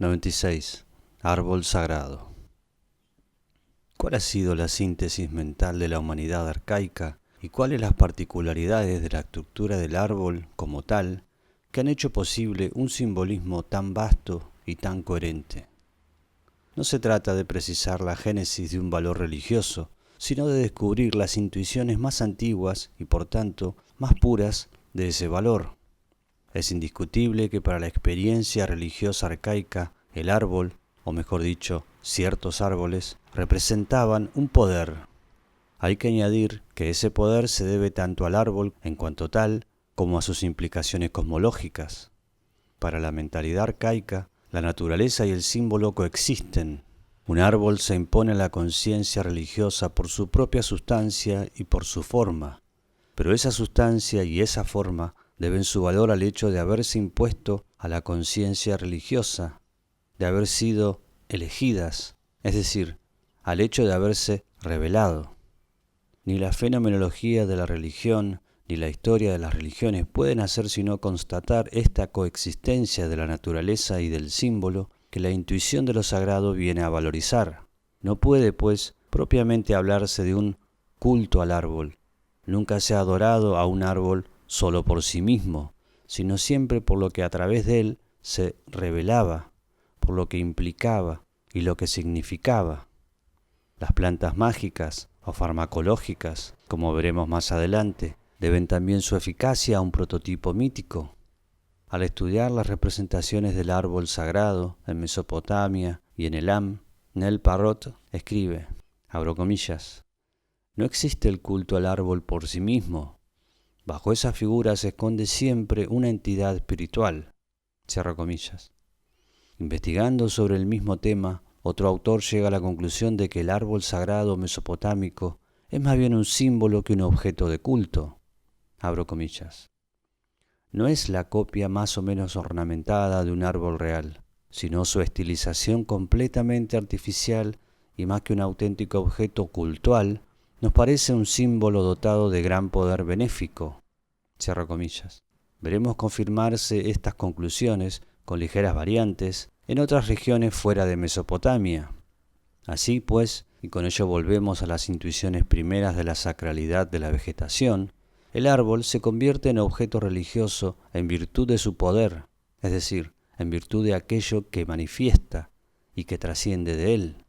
96. Árbol sagrado. ¿Cuál ha sido la síntesis mental de la humanidad arcaica y cuáles las particularidades de la estructura del árbol como tal que han hecho posible un simbolismo tan vasto y tan coherente? No se trata de precisar la génesis de un valor religioso, sino de descubrir las intuiciones más antiguas y por tanto más puras de ese valor. Es indiscutible que para la experiencia religiosa arcaica, el árbol, o mejor dicho, ciertos árboles, representaban un poder. Hay que añadir que ese poder se debe tanto al árbol en cuanto tal, como a sus implicaciones cosmológicas. Para la mentalidad arcaica, la naturaleza y el símbolo coexisten. Un árbol se impone a la conciencia religiosa por su propia sustancia y por su forma, pero esa sustancia y esa forma deben su valor al hecho de haberse impuesto a la conciencia religiosa, de haber sido elegidas, es decir, al hecho de haberse revelado. Ni la fenomenología de la religión ni la historia de las religiones pueden hacer sino constatar esta coexistencia de la naturaleza y del símbolo que la intuición de lo sagrado viene a valorizar. No puede, pues, propiamente hablarse de un culto al árbol. Nunca se ha adorado a un árbol solo por sí mismo, sino siempre por lo que a través de él se revelaba, por lo que implicaba y lo que significaba. Las plantas mágicas o farmacológicas, como veremos más adelante, deben también su eficacia a un prototipo mítico. Al estudiar las representaciones del árbol sagrado en Mesopotamia y en Elam, Nel Parrot escribe, abro comillas, no existe el culto al árbol por sí mismo. Bajo esa figura se esconde siempre una entidad espiritual, cierro comillas. Investigando sobre el mismo tema, otro autor llega a la conclusión de que el árbol sagrado mesopotámico es más bien un símbolo que un objeto de culto. Abro comillas. No es la copia más o menos ornamentada de un árbol real, sino su estilización completamente artificial y más que un auténtico objeto cultual, nos parece un símbolo dotado de gran poder benéfico. Cierro comillas. Veremos confirmarse estas conclusiones con ligeras variantes en otras regiones fuera de Mesopotamia. Así pues, y con ello volvemos a las intuiciones primeras de la sacralidad de la vegetación, el árbol se convierte en objeto religioso en virtud de su poder, es decir, en virtud de aquello que manifiesta y que trasciende de él.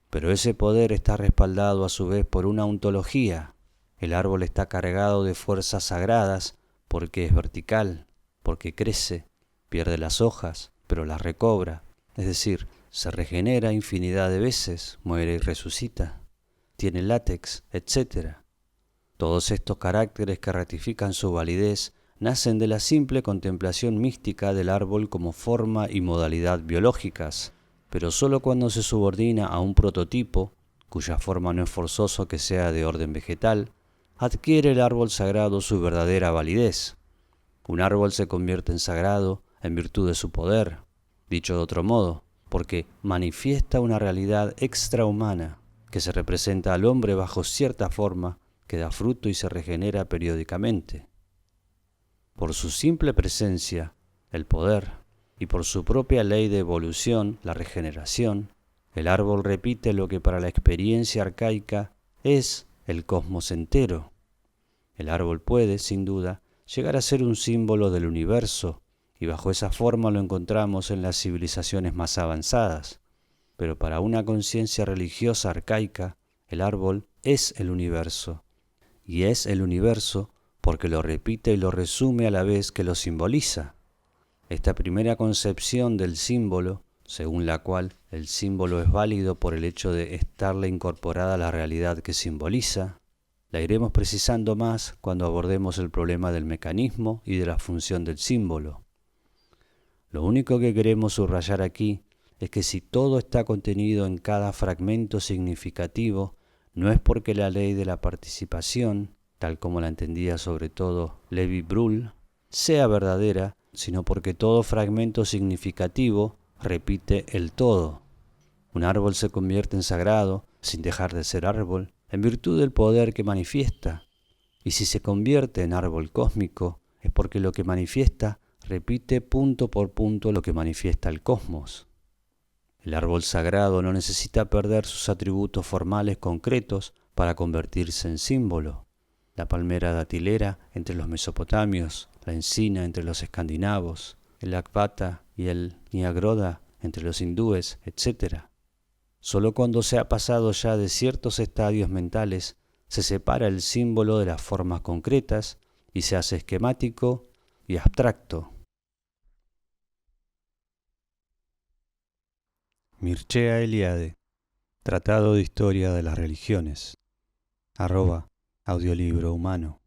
Pero ese poder está respaldado a su vez por una ontología. El árbol está cargado de fuerzas sagradas porque es vertical, porque crece, pierde las hojas, pero las recobra, es decir, se regenera infinidad de veces, muere y resucita, tiene látex, etc. Todos estos caracteres que ratifican su validez nacen de la simple contemplación mística del árbol como forma y modalidad biológicas, pero sólo cuando se subordina a un prototipo, cuya forma no es forzoso que sea de orden vegetal, adquiere el árbol sagrado su verdadera validez. Un árbol se convierte en sagrado en virtud de su poder, dicho de otro modo, porque manifiesta una realidad extrahumana que se representa al hombre bajo cierta forma que da fruto y se regenera periódicamente. Por su simple presencia, el poder, y por su propia ley de evolución, la regeneración, el árbol repite lo que para la experiencia arcaica es el cosmos entero. El árbol puede, sin duda, llegar a ser un símbolo del universo, y bajo esa forma lo encontramos en las civilizaciones más avanzadas. Pero para una conciencia religiosa arcaica, el árbol es el universo, y es el universo porque lo repite y lo resume a la vez que lo simboliza. Esta primera concepción del símbolo, según la cual el símbolo es válido por el hecho de estarle incorporada a la realidad que simboliza, la iremos precisando más cuando abordemos el problema del mecanismo y de la función del símbolo. Lo único que queremos subrayar aquí es que si todo está contenido en cada fragmento significativo, no es porque la ley de la participación, tal como la entendía sobre todo Lévi-Brühl, sea verdadera, sino porque todo fragmento significativo repite el todo. Un árbol se convierte en sagrado, sin dejar de ser árbol, en virtud del poder que manifiesta. Y si se convierte en árbol cósmico, es porque lo que manifiesta repite punto por punto lo que manifiesta el cosmos. El árbol sagrado no necesita perder sus atributos formales concretos para convertirse en símbolo. La palmera datilera entre los mesopotamios, la encina entre los escandinavos, el akbata y el niagroda entre los hindúes, etc. Solo cuando se ha pasado ya de ciertos estadios mentales se separa el símbolo de las formas concretas y se hace esquemático y abstracto. Mircea Eliade, Tratado de Historia de las Religiones, @ audiolibro humano.